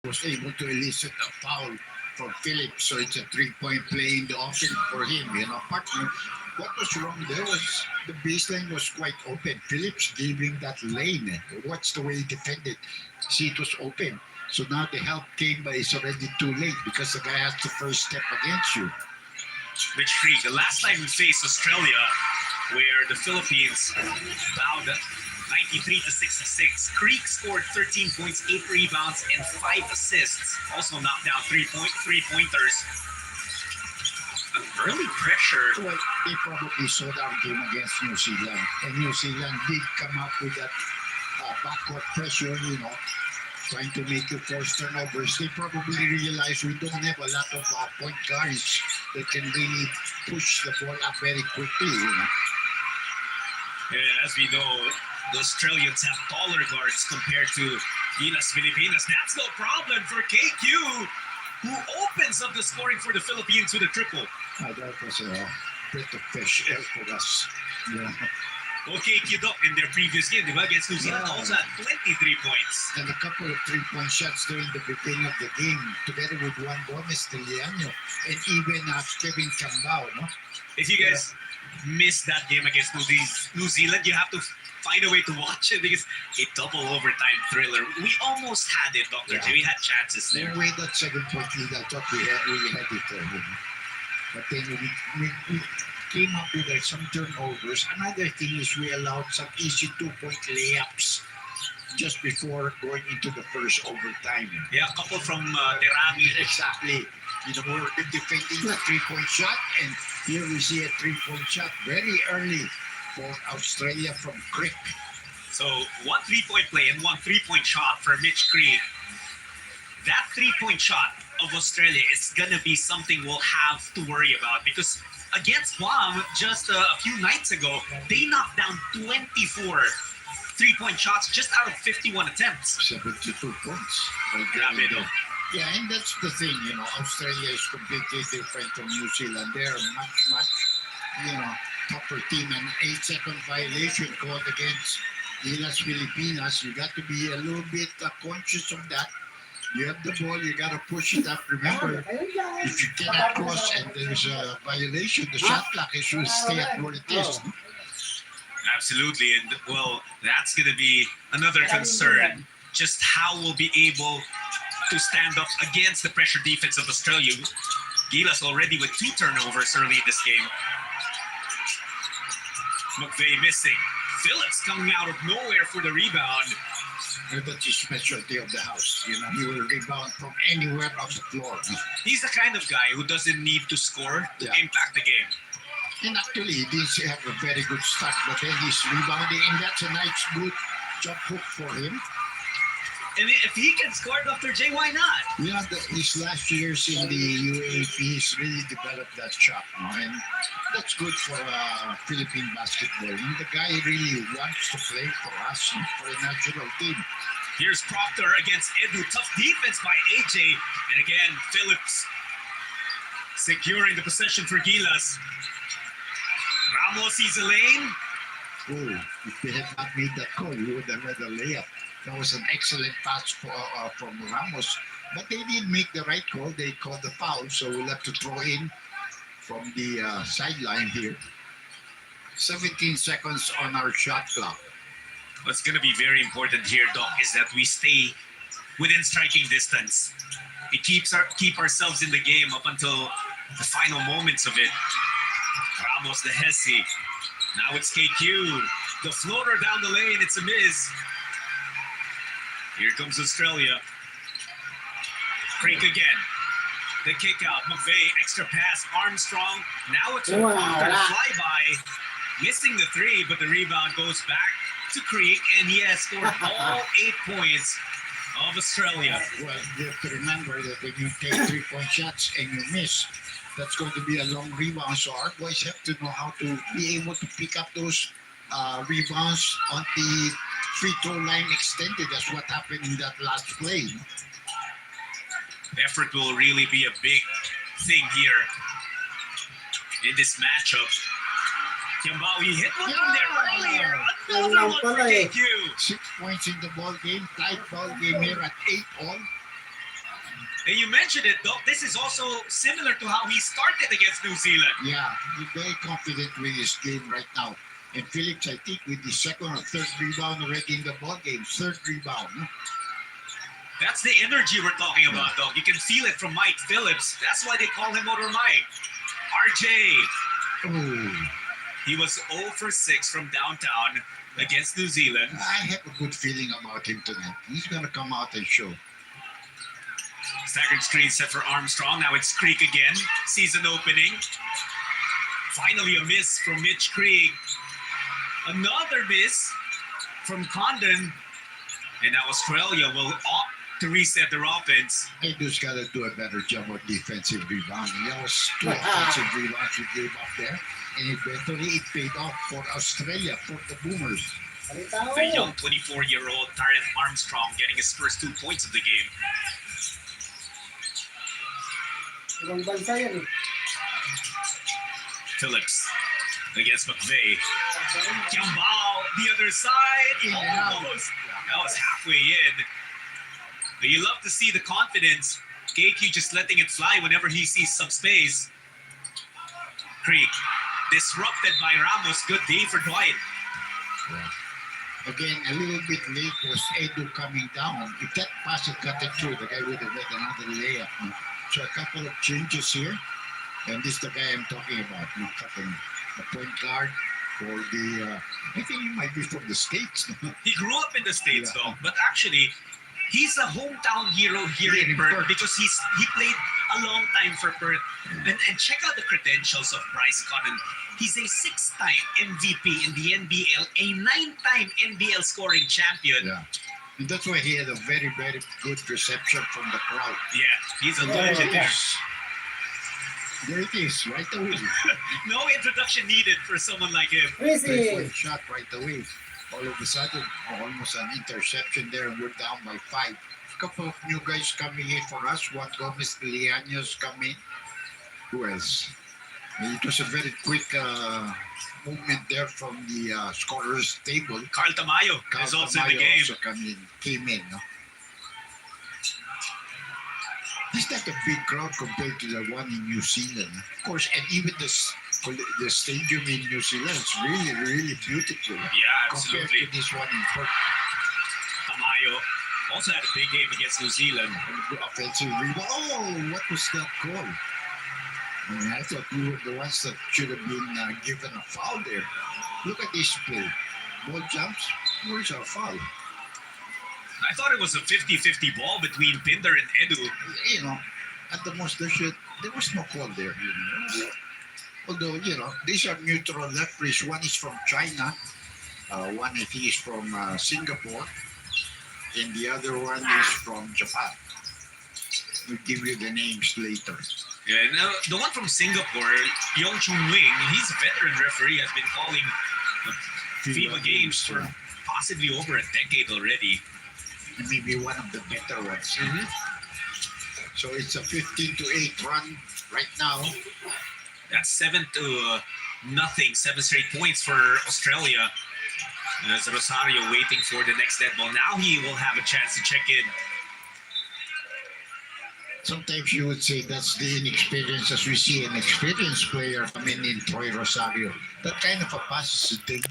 was able to elicit a foul from Phillips, so it's a three-point play in the offense for him. Partner, what was wrong there was the baseline was quite open. Phillips gave him that lane. Watch the way he defended. See, it was open. So now the help came, but it's already too late because the guy has the first step against you. Mitch Creek, the last time we faced Australia, where the Philippines bowed 93 to 66. Creek scored 13 points, 8 rebounds, and 5 assists. Also knocked down three-pointers. An early pressure. Well, they probably saw that game against New Zealand. And New Zealand did come up with that backcourt pressure, trying to make you force turnovers. They probably realize we don't have a lot of point guards that can really push the ball up very quickly. Yeah, as we know, the Australians have taller guards compared to Gilas Filipinas. That's no problem for KQ, who opens up the scoring for the Philippines with a triple. That was a breath of fresh air for us. Yeah. Well, KQ Doc in their previous game, against New Zealand, also had 23 points. And a couple of three-point shots during the beginning of the game, together with Juan Gomez Tiliano, and even Kevin Cambao. No? If you guys missed that game against New Zealand, you have to find a way to watch it because a double overtime thriller. We almost had it, Dr. J. We had chances there. No way that 7-point lead, I thought we had it there. But then we came up with some turnovers. Another thing is we allowed some easy 2-point layups just before going into the first overtime. Yeah, a couple from Terami. Exactly. We're defending a 3-point shot, and here we see a 3-point shot very early for Australia from Crick. So 1 3-point play and 1 3-point shot for Mitch Creek. That 3-point shot of Australia is going to be something we'll have to worry about because against Guam just a few nights ago, they knocked down 24 3-point shots just out of 51 attempts. 72 points. Yeah, and that's the thing, Australia is completely different from New Zealand. They're a much, tougher team. And 8-second violation called against Gilas Filipinas. You got to be a little bit conscious of that. You have the ball, you got to push it up. Remember, if you cannot cross and there's a violation, the shot clock should stay at what it is. Absolutely, and that's going to be another concern. Just how we'll be able to stand up against the pressure defense of Australia. Gilas already with 2 turnovers early in this game. McVeigh missing. Phillips coming out of nowhere for the rebound. That's his specialty of the house. He will rebound from anywhere on the floor. He's the kind of guy who doesn't need to score to impact the game. And actually, he did have a very good start, but then he's rebounding, and that's a nice, good jump hook for him. And if he can score, Dr. J, why not? His last years in the UAP, he's really developed that shot, and that's good for Philippine basketball. And the guy really wants to play for us, for a national team. Here's Proctor against Edu. Tough defense by AJ. And again, Phillips securing the possession for Gilas. Ramos sees a lane. Oh, if they had not made that call, you would have had a layup. That was an excellent pass from Ramos. But they didn't make the right call. They called the foul, so we'll have to throw in from the sideline here. 17 seconds on our shot clock. What's going to be very important here, Doc, is that we stay within striking distance. We keep ourselves in the game up until the final moments of it. Ramos, the Hesse. Now it's KQ. The floater down the lane. It's a miss. Here comes Australia. Creek again. The kick out. McVeigh, extra pass. Armstrong. Now it's a flyby. Missing the 3, but the rebound goes back to Creek, and he has scored all 8 points of Australia. Well, you have to remember that when you take 3-point shots and you miss, that's going to be a long rebound. So our boys have to know how to be able to pick up those rebounds on the free throw line extended. That's what happened in that last play. Effort will really be a big thing here in this matchup. Kiambao, he hit one from there earlier. Another one for KQ. 6 points in the ball game. Tight ball game here at 8 all. And you mentioned it, Doc. This is also similar to how he started against New Zealand. Yeah, he's very confident with his game right now. And Felix, I think, with the second or third rebound already in the ball game, third rebound. No? That's the energy we're talking about, Doc. You can feel it from Mike Phillips. That's why they call him Motor Mike. RJ. Oh, He was 0 for 6 from downtown against New Zealand. I have a good feeling about him tonight. He's going to come out and show. Staggered screen set for Armstrong. Now it's Creek again. Season opening. Finally a miss from Mitch Krieg. Another miss from Condon. And now Australia will opt to reset their offense. Edu's got to do a better job of defensive rebounding. That was 2 offensive rebounds he gave up there. And eventually it paid off for Australia, for the Boomers. The young 24-year-old Tariq Armstrong getting his first 2 points of the game. Ibang bansa yan eh. Phillips against McVeigh. Kiambao, the other side. In and out. Almost. That was halfway in. But you love to see the confidence. KQ just letting it fly whenever he sees some space. Creek disrupted by Ramos. Good D for Dwight. Again, a little bit late was Edu coming down. If that pass had got it through, the guy would have made another layup. No? So a couple of changes here. And this is the guy I'm talking about. No? The point guard for the... I think he might be from the States. No? He grew up in the States Yeah. though, but actually, he's a hometown hero here Yeah, in in Perth Perth. because he played a long time for Perth. And check out the credentials of Bryce Connon. He's a 6-time MVP in the NBL, a 9-time NBL scoring champion. Yeah. And that's why he had a very, very good reception from the crowd. Yeah, he's a Yeah, legend yeah. there. There it is, right away. No introduction needed for someone like him. Crazy. Three-point shot right away. All of a sudden, almost an interception there, and we're down by 5. A couple of new guys coming in for us. Juan Gomez Lianos coming. Who else? It was a very quick movement there from the scorers table. Carl Tamayo is also in the Tamayo game. also came in. No? It's not a big crowd compared to the one in New Zealand. Of course, and even the stadium in New Zealand is really, really beautiful Yeah, compared absolutely. to this one in Perth. Tamayo also had a big game against New Zealand. Offensive rebound. Oh, what was that call? I mean, I thought we were the ones that should have been given a foul there. Look at this play. Ball jumps. Where's our foul? I thought it was a 50-50 ball between Pinder and Edu. You know, at the most there was no call there. You know? Although, you know, these are neutral referees. One is from China. One I think is from Singapore. And the other one is from Japan. We'll give you the names later. Yeah, and, the one from Singapore, Yong Chun Wing, he's a veteran referee, has been calling FIBA games for possibly over a decade already. And maybe one of the better ones. So it's a 15-8 run right now. That's 7-0, 7 straight points for Australia. As Rosario waiting for the next dead ball. Now he will have a chance to check in. Sometimes you would say that's the inexperience, as we see an experienced player come in Troy Rosario. That kind of a pass is a danger.